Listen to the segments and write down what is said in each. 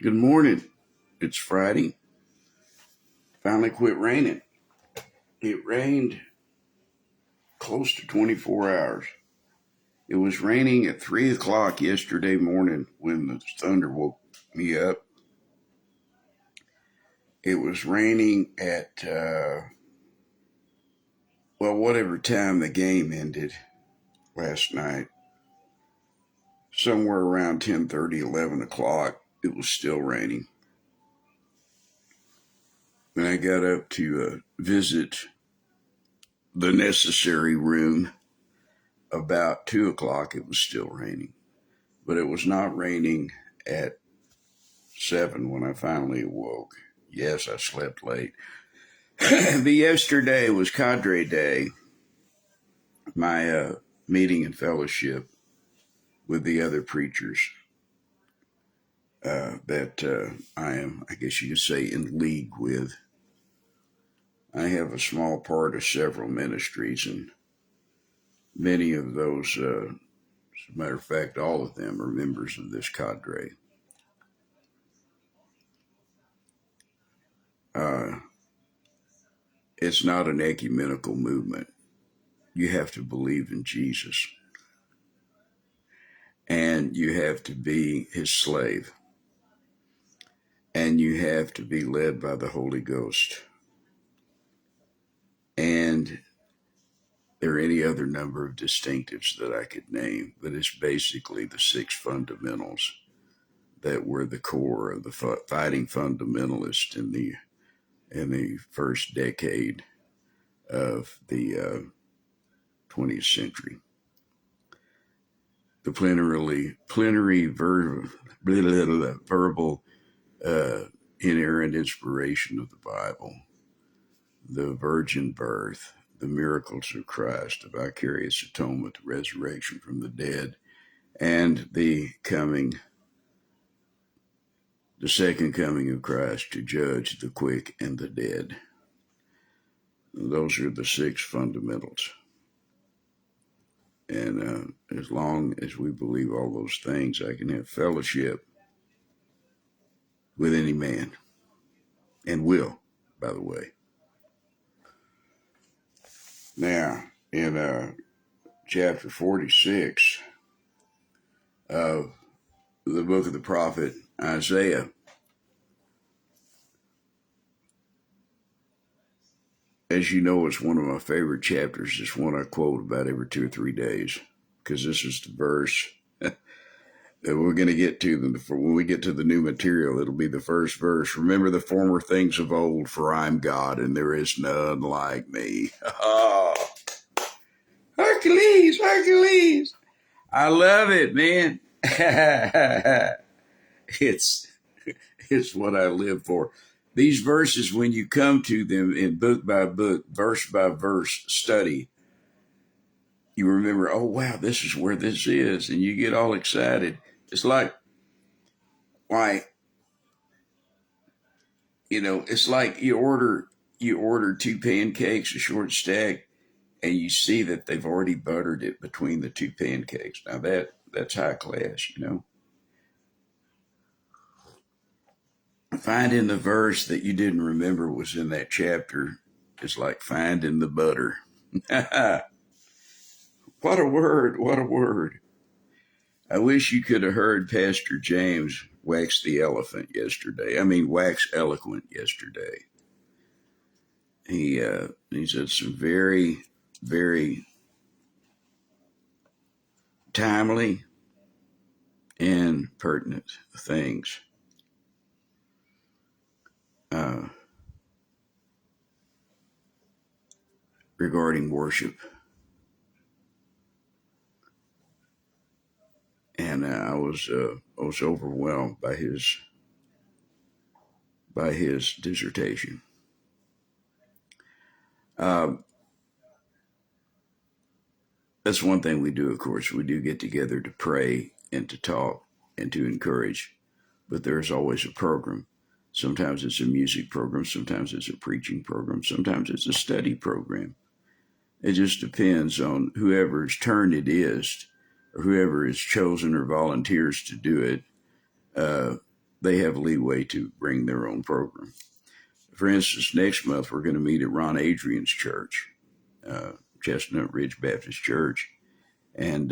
Good morning. It's Friday. Finally quit raining. It rained close to 24 hours. It was raining at 3 o'clock yesterday morning when the thunder woke me up. It was raining at, whatever time the game ended last night. Somewhere around 10:30, 11 o'clock, it was still raining. When I got up to visit the necessary room about 2 o'clock, it was still raining. But it was not raining at 7 when I finally awoke. Yes, I slept late. But yesterday was Cadre Day, my meeting and fellowship with the other preachers that I am, I guess you could say, in league with. I have a small part of several ministries, and many of those, as a matter of fact, all of them are members of this cadre. Uh, it's not an ecumenical movement. You have to believe in Jesus, and you have to be his slave, and you have to be led by the Holy Ghost. And there are any other number of distinctives that I could name, but it's basically the six fundamentals that were the core of the fighting fundamentalists in the first decade of the 20th century. The plenary verbal inerrant inspiration of the Bible, the virgin birth, the miracles of Christ, the vicarious atonement, the resurrection from the dead, and the second coming of Christ to judge the quick and the dead. Those are the six fundamentals. And as long as we believe all those things, I can have fellowship with any man, and will, by the way. Now, in chapter 46 of the book of the prophet Isaiah, as you know, it's one of my favorite chapters. It's one I quote about every 2 or 3 days, because this is the verse that we're going to get to. When we get to the new material, it'll be the first verse. Remember the former things of old, for I am God, and there is none like me. Oh, Hercules, Hercules. I love it, man. it's what I live for. These verses, when you come to them in book by book, verse by verse study, you remember, oh, wow, this is where this is. And you get all excited. It's like, it's like you order 2 pancakes, a short stack, and you see that they've already buttered it between the 2 pancakes. Now that's high class, Finding the verse that you didn't remember was in that chapter is like finding the butter. What a word, what a word. I wish you could have heard Pastor James wax eloquent yesterday. He said some very, very timely and pertinent things. Regarding worship. And I was overwhelmed by his dissertation. That's one thing we do, of course. We do get together to pray and to talk and to encourage, but there's always a program. Sometimes it's a music program, sometimes it's a preaching program, sometimes it's a study program. It just depends on whoever's turn it is, or whoever is chosen or volunteers to do it. they have leeway to bring their own program. For instance, next month we're going to meet at Ron Adrian's church, Chestnut Ridge Baptist Church, and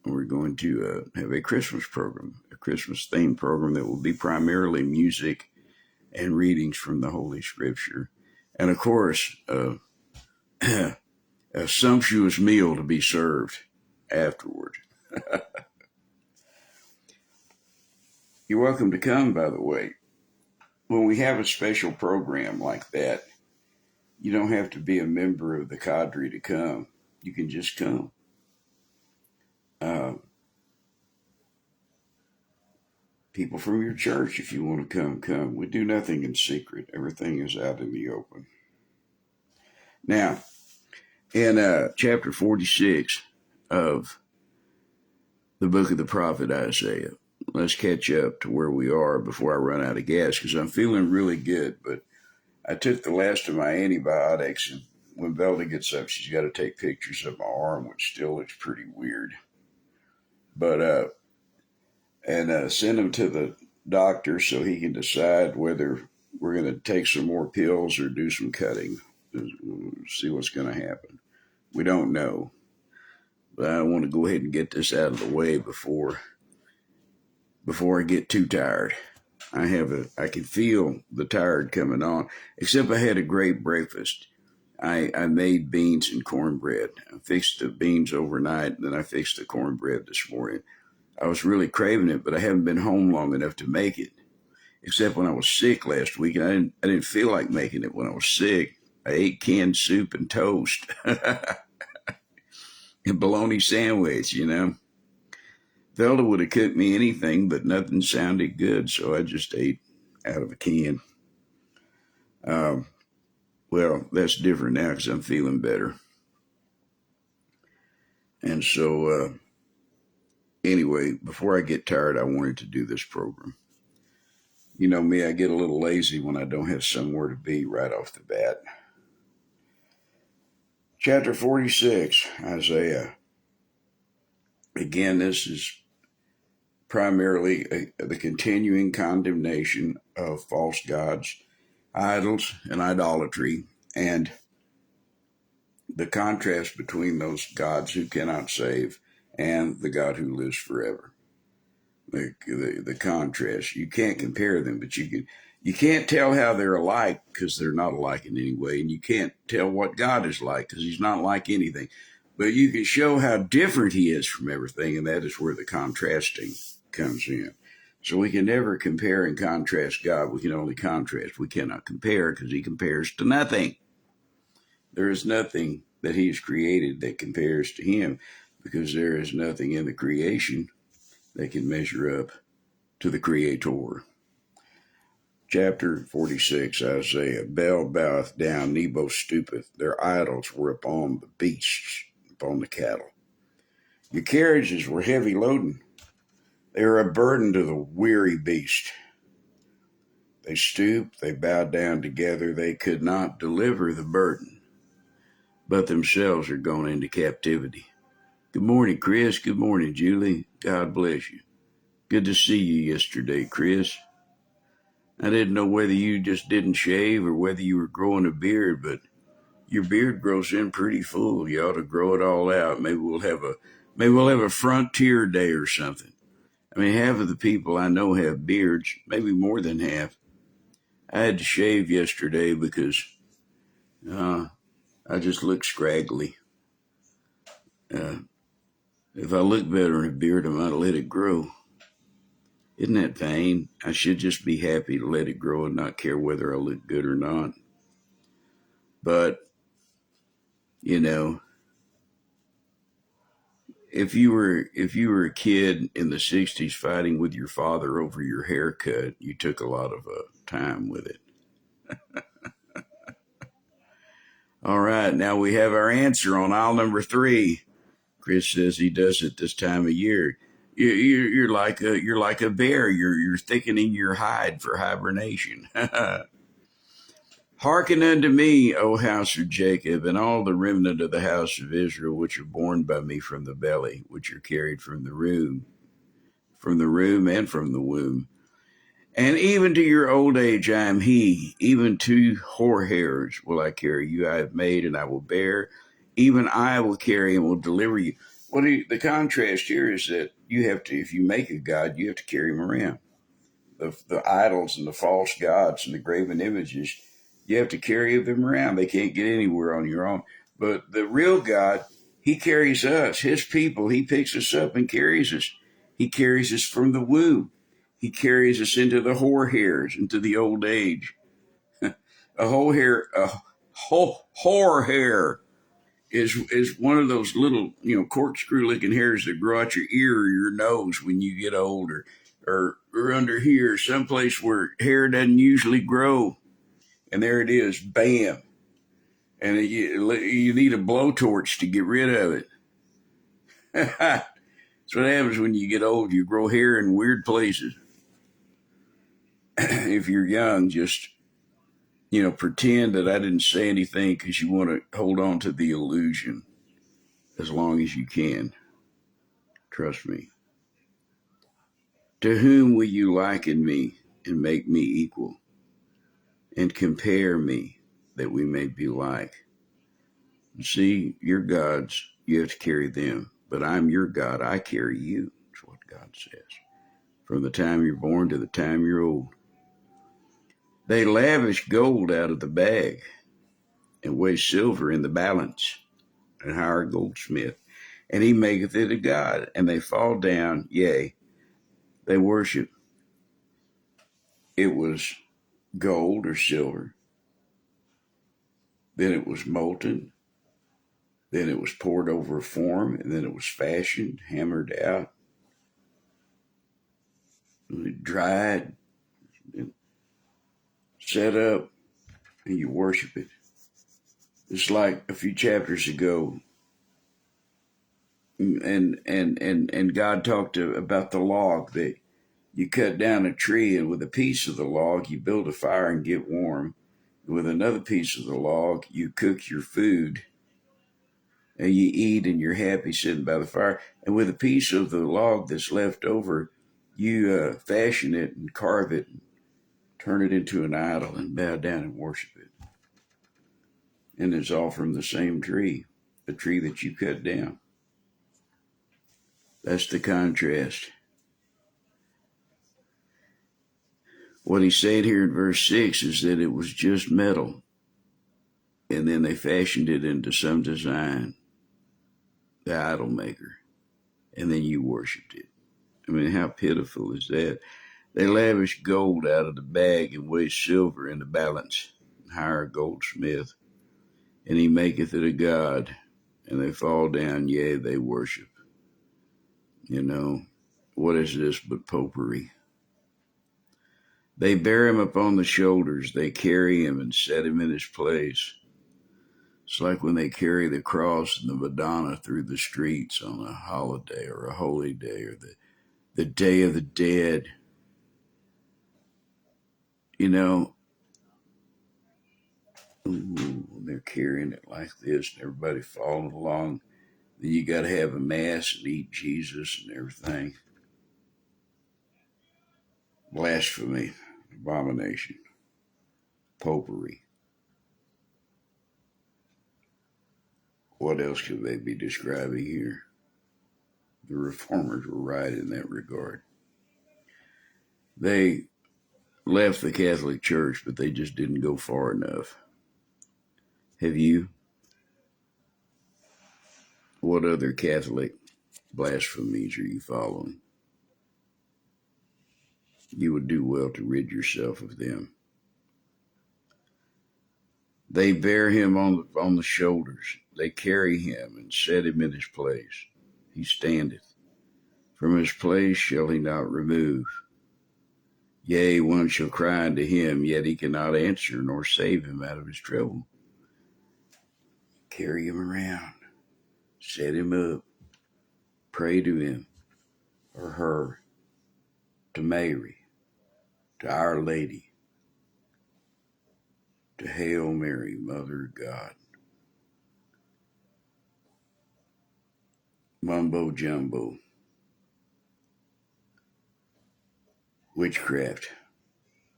we're going to have a Christmas program, a Christmas themed program that will be primarily music and readings from the Holy Scripture. And of course, a sumptuous meal to be served afterward. You're welcome to come, by the way. When we have a special program like that, you don't have to be a member of the cadre to come. You can just come. People from your church, if you want to come, come. We do nothing in secret. Everything is out in the open. Now, in chapter 46 of the book of the prophet Isaiah, let's catch up to where we are before I run out of gas, because I'm feeling really good, but I took the last of my antibiotics, and when Velda gets up, she's got to take pictures of my arm, which still looks pretty weird. But send him to the doctor so he can decide whether we're going to take some more pills or do some cutting. See what's going to happen. We don't know. But I want to go ahead and get this out of the way before I get too tired. I can feel the tired coming on, except I had a great breakfast. I made beans and cornbread. I fixed the beans overnight, and then I fixed the cornbread this morning. I was really craving it, but I haven't been home long enough to make it, except when I was sick last week, and I didn't feel like making it when I was sick. I ate canned soup and toast and bologna sandwich, Velda would have cooked me anything, but nothing sounded good, so I just ate out of a can. Well, that's different now because I'm feeling better. And so, anyway, before I get tired, I wanted to do this program. You know me, I get a little lazy when I don't have somewhere to be right off the bat. Chapter 46, Isaiah. Again, this is primarily the continuing condemnation of false gods, idols, and idolatry, and the contrast between those gods who cannot save and the God who lives forever. The contrast. You can't compare them, but you can't tell how they're alike because they're not alike in any way, and you can't tell what God is like because he's not like anything. But you can show how different he is from everything, and that is where the contrasting comes in. So we can never compare and contrast God. We can only contrast. We cannot compare because he compares to nothing. There is nothing that he has created that compares to him because there is nothing in the creation that can measure up to the Creator. Chapter 46, Isaiah. Baal boweth down, Nebo stoopeth. Their idols were upon the beasts, upon the cattle. Your carriages were heavy loading. They are a burden to the weary beast. They stooped, they bowed down together. They could not deliver the burden, but themselves are gone into captivity. Good morning, Chris. Good morning, Julie. God bless you. Good to see you yesterday, Chris. I didn't know whether you just didn't shave or whether you were growing a beard, but your beard grows in pretty full. You ought to grow it all out. Maybe we'll have a frontier day or something. I mean, half of the people I know have beards, maybe more than half. I had to shave yesterday because I just look scraggly. If I look better in a beard, I might let it grow. Isn't that vain? I should just be happy to let it grow and not care whether I look good or not. But, if you were a kid in the 60s fighting with your father over your haircut, you took a lot of time with it. All right, now we have our answer on aisle number 3. Chris says he does it this time of year. You're like a bear. You're thickening your hide for hibernation. Hearken unto me, O house of Jacob, and all the remnant of the house of Israel, which are born by me from the belly, which are carried from the room and from the womb. And even to your old age, I am he. Even to hoar hairs will I carry you. I have made and I will bear. Even I will carry and will deliver you. The contrast here is that you have to, if you make a god, you have to carry him around. The idols and the false gods and the graven images, you have to carry them around. They can't get anywhere on your own. But the real God, he carries us, his people. He picks us up and carries us. He carries us from the womb. He carries us into the hoar hairs, into the old age. A whole hair is one of those little, corkscrew looking hairs that grow out your ear or your nose when you get older, or under here, someplace where hair doesn't usually grow. And there it is, bam. And you need a blowtorch to get rid of it. That's what happens when you get old. You grow hair in weird places. If you're young, just, pretend that I didn't say anything because you want to hold on to the illusion as long as you can. Trust me. To whom will you liken me and make me equal and compare me that we may be like? See, your gods, you have to carry them, but I'm your God. I carry you. That's what God says. From the time you're born to the time you're old. They lavish gold out of the bag and weigh silver in the balance and hire a goldsmith. And he maketh it a god. And they fall down, yea, they worship. It was gold or silver. Then it was molten. Then it was poured over a form. And then it was fashioned, hammered out, dried, and set up, and you worship it. It's like a few chapters ago, and God talked about the log, that you cut down a tree, and with a piece of the log you build a fire and get warm. With another piece of the log you cook your food and you eat and you're happy sitting by the fire. And with a piece of the log that's left over, you fashion it and carve it and turn it into an idol and bow down and worship it. And it's all from the same tree, the tree that you cut down. That's the contrast. What he's saying here in verse 6 is that it was just metal, and then they fashioned it into some design, the idol maker, and then you worshipped it. I mean, how pitiful is that? They lavish gold out of the bag and weigh silver in the balance, and hire a goldsmith, and he maketh it a god, and they fall down, yea, they worship. What is this but popery? They bear him upon the shoulders, they carry him and set him in his place. It's like when they carry the cross and the Madonna through the streets on a holiday or a holy day or the Day of the Dead. They're carrying it like this and everybody following along. Then you got to have a mass and eat Jesus and everything. Blasphemy, abomination, popery. What else could they be describing here? The reformers were right in that regard. They left the Catholic Church, but they just didn't go far enough. Have you? What other Catholic blasphemies are you following? You would do well to rid yourself of them. They bear him on the shoulders. They carry him and set him in his place. He standeth. From his place shall he not remove. Yea, one shall cry unto him, yet he cannot answer nor save him out of his trouble. Carry him around. Set him up. Pray to him or her, to Mary, to Our Lady, to Hail Mary, Mother of God. Mumbo jumbo. Witchcraft.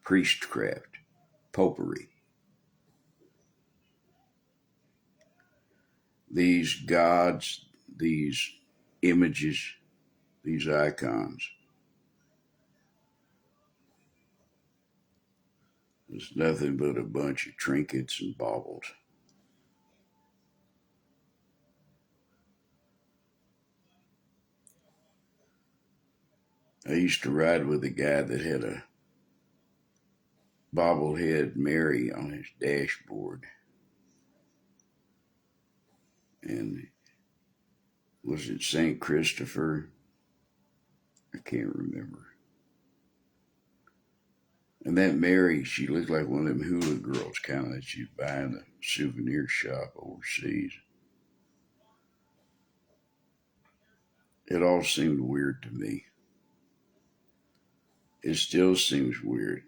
priestcraft, popery. These gods, these images, these icons, is nothing but a bunch of trinkets and baubles. I used to ride with a guy that had a bobblehead Mary on his dashboard. And was it St. Christopher? I can't remember. And that Mary, she looked like one of them hula girls, kind of that you'd buy in a souvenir shop overseas. It all seemed weird to me. It still seems weird.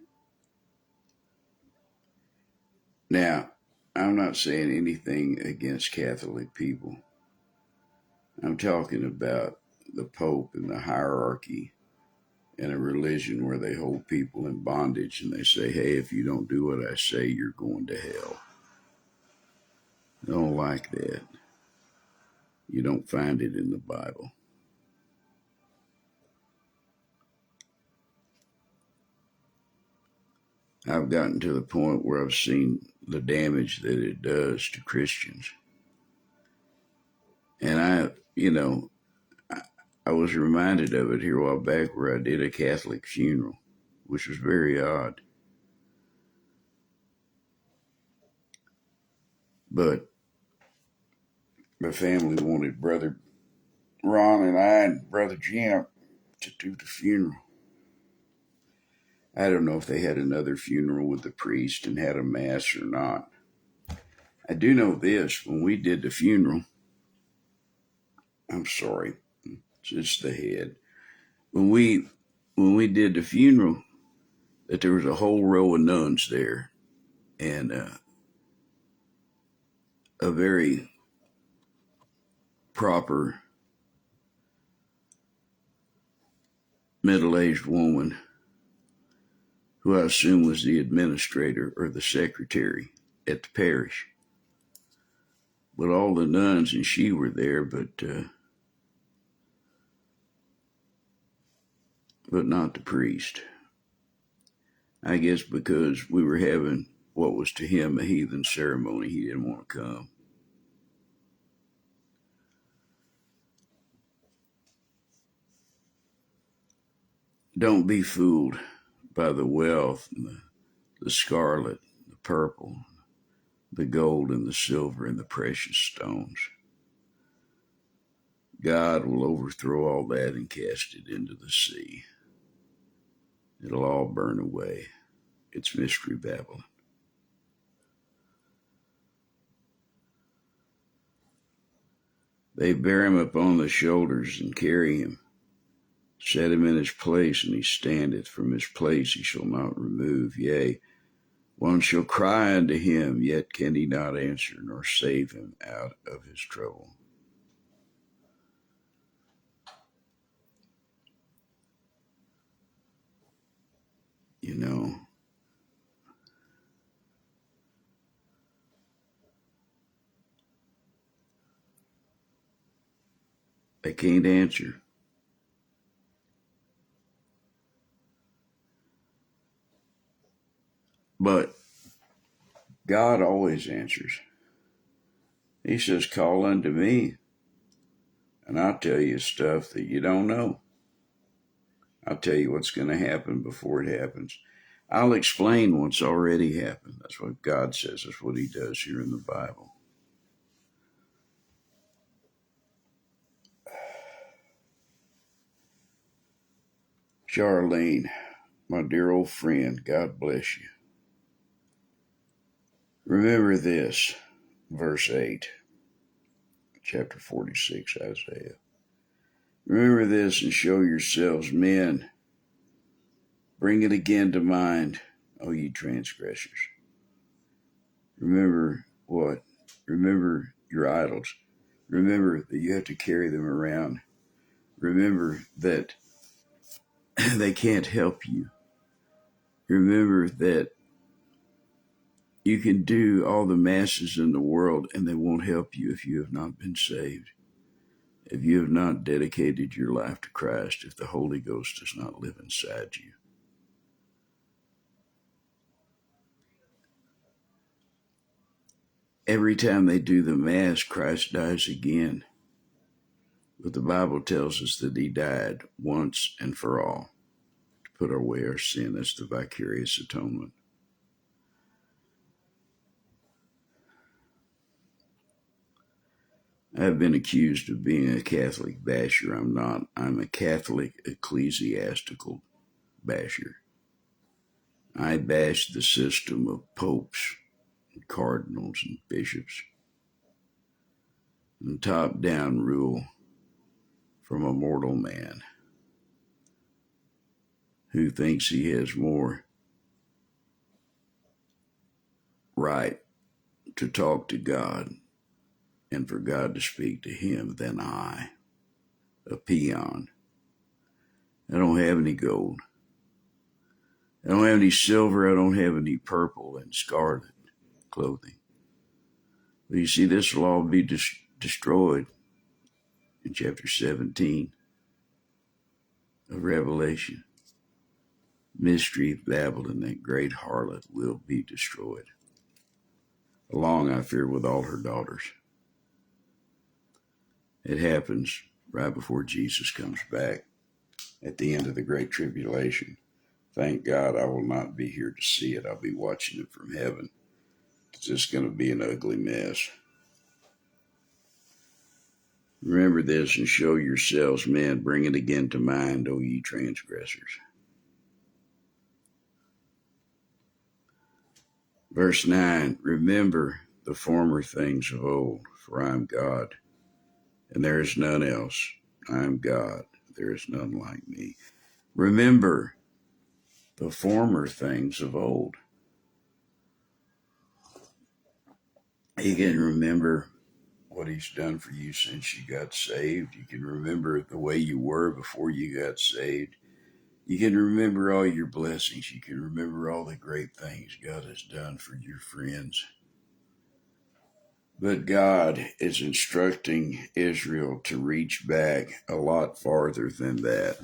Now, I'm not saying anything against Catholic people. I'm talking about the Pope and the hierarchy and a religion where they hold people in bondage and they say, hey, if you don't do what I say, you're going to hell. I don't like that. You don't find it in the Bible. I've gotten to the point where I've seen the damage that it does to Christians. And I was reminded of it here a while back where I did a Catholic funeral, which was very odd. But my family wanted Brother Ron and I and Brother Jim to do the funeral. I don't know if they had another funeral with the priest and had a mass or not. I do know this, when we did the funeral, I'm sorry, it's just the head. When we did the funeral, that there was a whole row of nuns there, and a very proper middle-aged woman who I assume was the administrator or the secretary at the parish. But all the nuns and she were there, but not the priest. I guess because we were having what was to him a heathen ceremony, he didn't want to come. Don't be fooled by the wealth and the scarlet, the purple, the gold and the silver and the precious stones. God will overthrow all that and cast it into the sea. It'll all burn away. It's Mystery Babylon. They bear him upon the shoulders and carry him, set him in his place, and he standeth. From his place he shall not remove. Yea, one shall cry unto him, yet can he not answer, nor save him out of his trouble. You know, they can't answer. But God always answers. He says, call unto me, and I'll tell you stuff that you don't know. I'll tell you what's going to happen before it happens. I'll explain what's already happened. That's what God says. That's what he does here in the Bible. Charlene, my dear old friend, God bless you. Remember this, verse 8, chapter 46, Isaiah. Remember this and show yourselves men. Bring it again to mind, O ye transgressors. Remember what? Remember your idols. Remember that you have to carry them around. Remember that they can't help you. Remember that you can do all the masses in the world and they won't help you if you have not been saved. If you have not dedicated your life to Christ, if the Holy Ghost does not live inside you. Every time they do the Mass, Christ dies again. But the Bible tells us that he died once and for all to put away our sin. That's the vicarious atonement. I've been accused of being a Catholic basher. I'm not. I'm a Catholic ecclesiastical basher. I bash the system of popes and cardinals and bishops and top-down rule from a mortal man who thinks he has more right to talk to God and for God to speak to him than I, a peon. I don't have any gold. I don't have any silver. I don't have any purple and scarlet clothing. But you see, this will all be destroyed in chapter 17 of Revelation. Mystery of Babylon, that great harlot, will be destroyed, along, I fear, with all her daughters. It happens right before Jesus comes back at the end of the Great Tribulation. Thank God I will not be here to see it. I'll be watching it from heaven. It's just going to be an ugly mess. Remember this and show yourselves men. Bring it again to mind, O ye transgressors. Verse 9, remember the former things of old, for I am God, and there is none else. I am God, there is none like me. Remember the former things of old. You can remember what he's done for you since you got saved. You can remember the way you were before you got saved. You can remember all your blessings. You can remember all the great things God has done for your friends. But God is instructing Israel to reach back a lot farther than that.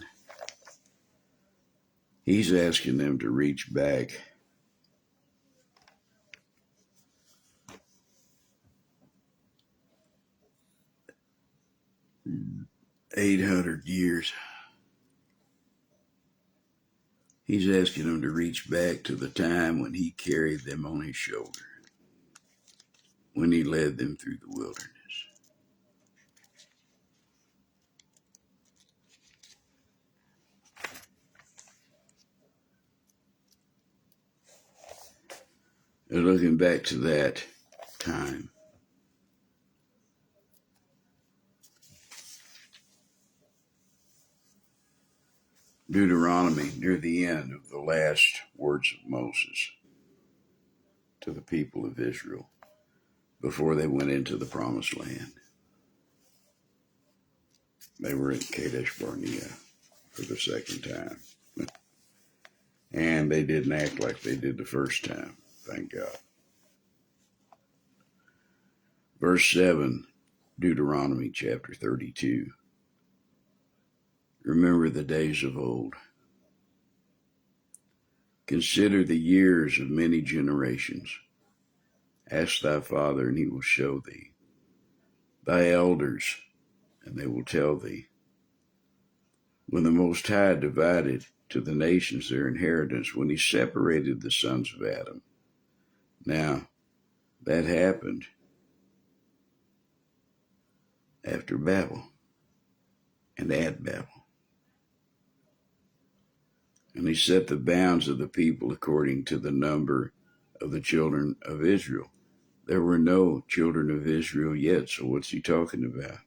He's asking them to reach back 800 years. He's asking them to reach back to the time when he carried them on his shoulder, when he led them through the wilderness. And looking back to that time, Deuteronomy, near the end of the last words of Moses to the people of Israel before they went into the promised land. They were in Kadesh Barnea for the second time. And they didn't act like they did the first time, thank God. Verse 7, Deuteronomy chapter 32. Remember the days of old. Consider the years of many generations. Ask thy father, and he will show thee. Thy elders, and they will tell thee. When the Most High divided to the nations their inheritance, when he separated the sons of Adam. Now, that happened after Babel and at Babel. And he set the bounds of the people according to the number of the children of Israel. There were no children of Israel yet, so what's he talking about?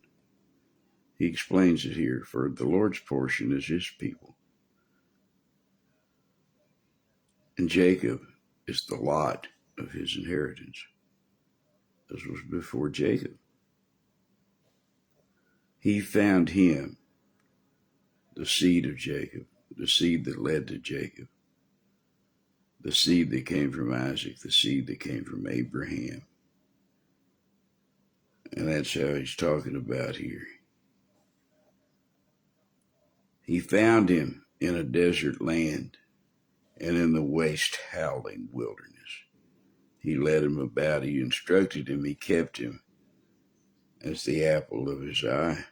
He explains it here, for the Lord's portion is his people. And Jacob is the lot of his inheritance. This was before Jacob. He found him, the seed of Jacob, the seed that led to Jacob. the seed that came from Isaac, the seed that came from Abraham. And that's how he's talking about here. He found him in a desert land and in the waste howling wilderness. He led him about, he instructed him, he kept him as the apple of his eye.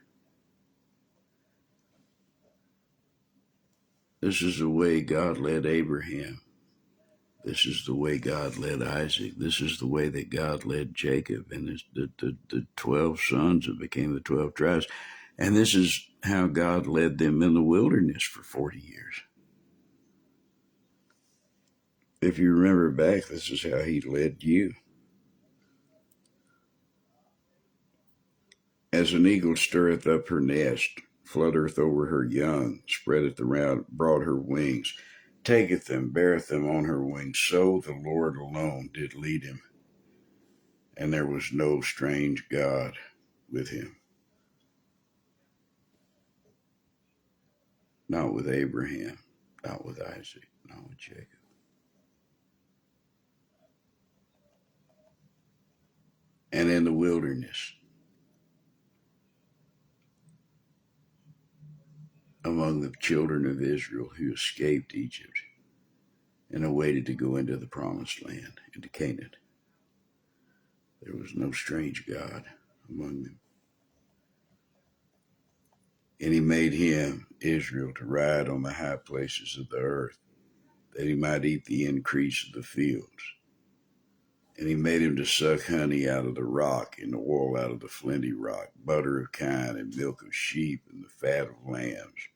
This is the way God led Abraham. This is the way God led Isaac. This is the way that God led Jacob and the 12 sons that became the 12 tribes. And this is how God led them in the wilderness for 40 years. If you remember back, this is how he led you. As an eagle stirreth up her nest, fluttereth over her young, spreadeth abroad her wings, taketh them, beareth them on her wings, so the Lord alone did lead him, and there was no strange God with him. Not with Abraham, not with Isaac, not with Jacob. And in the wilderness, among the children of Israel who escaped Egypt and awaited to go into the promised land, into Canaan, there was no strange God among them. And he made him, Israel, to ride on the high places of the earth, that he might eat the increase of the fields. And he made him to suck honey out of the rock, and oil out of the flinty rock, butter of kine, and milk of sheep, and the fat of lambs,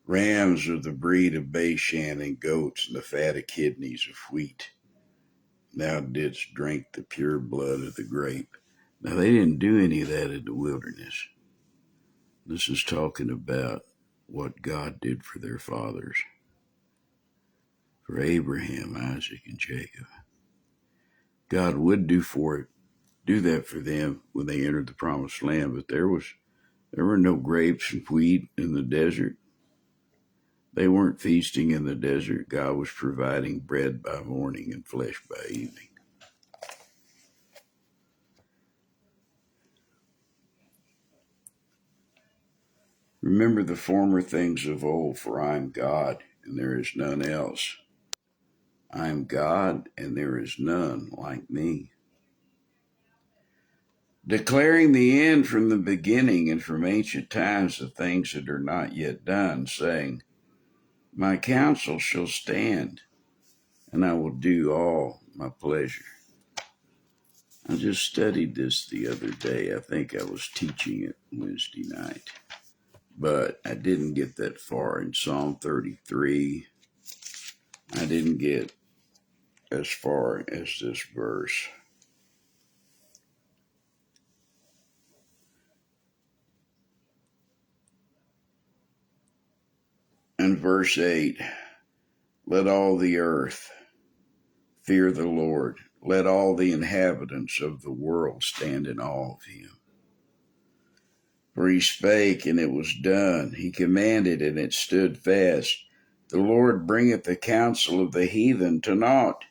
rams of the breed of Bashan, and goats, and the fat of kidneys of wheat. Thou didst drink the pure blood of the grape. Now, they didn't do any of that in the wilderness. This is talking about what God did for their fathers, for Abraham, Isaac, and Jacob. God would do that for them when they entered the promised land, but there were no grapes and wheat in the desert. They weren't feasting in the desert. God was providing bread by morning and flesh by evening. Remember the former things of old, for I am God, and there is none else. I am God, and there is none like me. Declaring the end from the beginning and from ancient times the things that are not yet done, saying, my counsel shall stand, and I will do all my pleasure. I just studied this the other day. I think I was teaching it Wednesday night, but I didn't get that far. In Psalm 33, I didn't get as far as this verse. In verse 8, let all the earth fear the Lord. Let all the inhabitants of the world stand in awe of him. For he spake, and it was done. He commanded, and it stood fast. The Lord bringeth the counsel of the heathen to naught.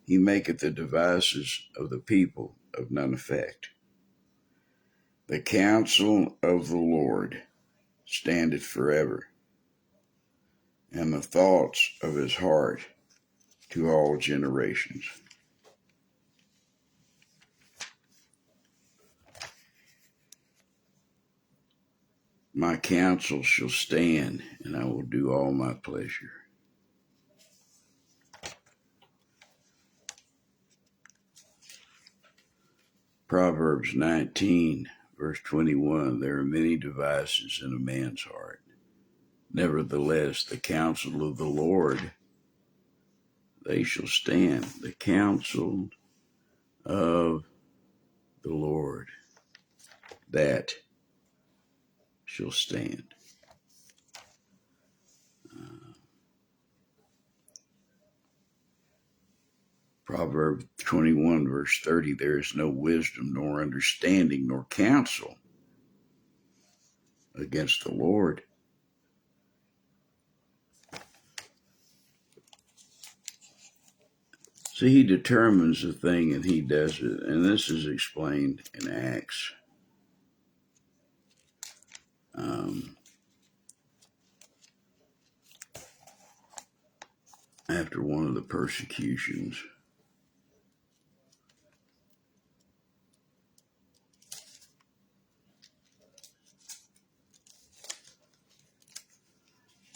He maketh the devices of the people of none effect. The counsel of the Lord standeth forever, and the thoughts of his heart to all generations. My counsel shall stand, and I will do all my pleasure. Proverbs 19, verse 21, there are many devices in a man's heart. Nevertheless, the counsel of the Lord, they shall stand. The counsel of the Lord, that shall stand. Proverbs 21, verse 30, there is no wisdom, nor understanding, nor counsel against the Lord. See, he determines a thing and he does it. And this is explained in Acts. After one of the persecutions.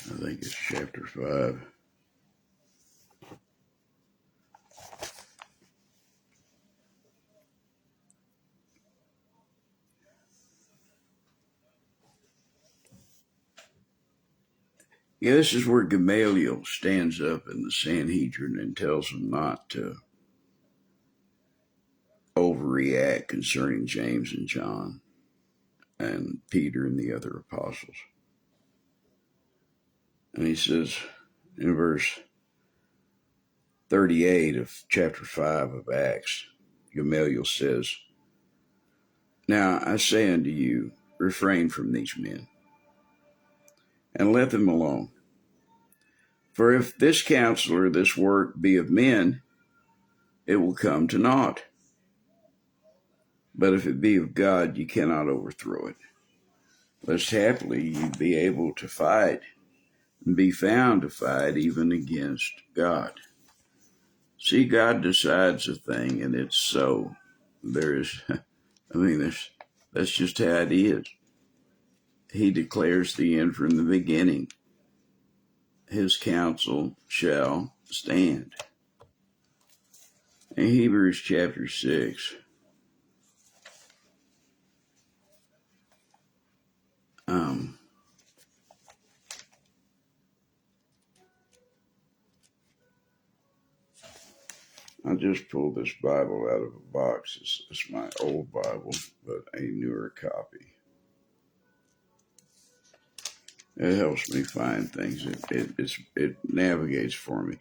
I think it's chapter 5. Yeah, this is where Gamaliel stands up in the Sanhedrin and tells them not to overreact concerning James and John and Peter and the other apostles. And he says in verse 38 of chapter 5 of Acts, Gamaliel says, "Now I say unto you, refrain from these men, and let them alone. For if this counsel or this work be of men, it will come to naught. But if it be of God, you cannot overthrow it. Lest haply you be able to fight, and be found to fight even against God." See, God decides a thing, and it's so. That's just how it is. He declares the end from the beginning. His counsel shall stand. In Hebrews chapter 6, I just pulled this Bible out of a box. It's my old Bible, but a newer copy. It helps me find things. It navigates for me.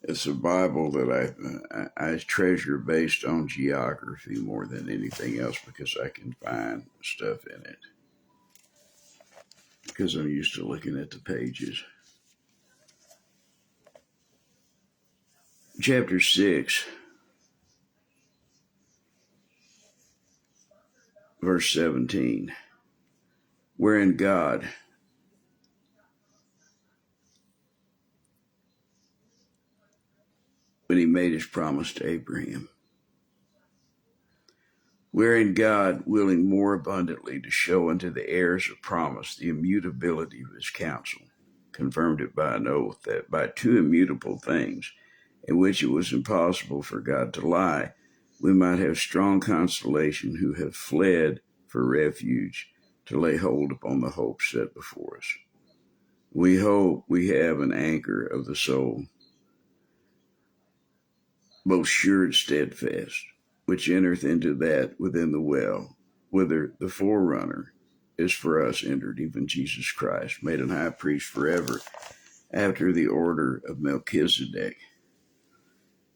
It's a Bible that I treasure based on geography more than anything else because I can find stuff in it. Because I'm used to looking at the pages. Chapter 6, verse 17. Wherein God, when he made his promise to Abraham, wherein God, willing more abundantly to show unto the heirs of promise the immutability of his counsel, confirmed it by an oath, that by two immutable things, in which it was impossible for God to lie, we might have strong consolation who have fled for refuge to lay hold upon the hope set before us. We hope we have an anchor of the soul, both sure and steadfast, which entereth into that within the well, whither the forerunner is for us entered, even Jesus Christ, made an high priest forever, after the order of Melchizedek.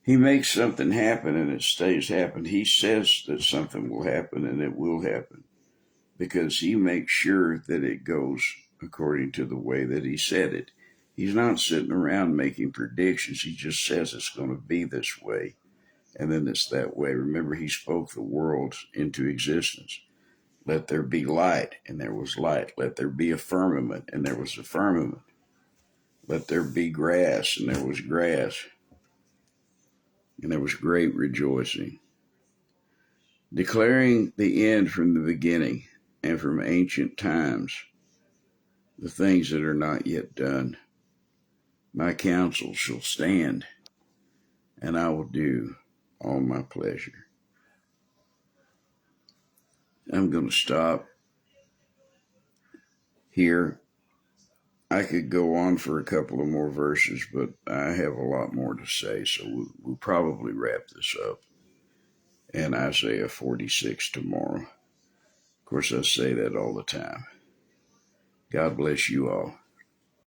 He makes something happen and it stays happen. He says that something will happen and it will happen because he makes sure that it goes according to the way that he said it. He's not sitting around making predictions. He just says it's going to be this way, and then it's that way. Remember, he spoke the world into existence. Let there be light, and there was light. Let there be a firmament, and there was a firmament. Let there be grass, and there was grass. And there was great rejoicing. Declaring the end from the beginning and from ancient times, the things that are not yet done. My counsel shall stand, and I will do all my pleasure. I'm going to stop here. I could go on for a couple of more verses, but I have a lot more to say, so we'll probably wrap this up in Isaiah 46 tomorrow. Of course, I say that all the time. God bless you all.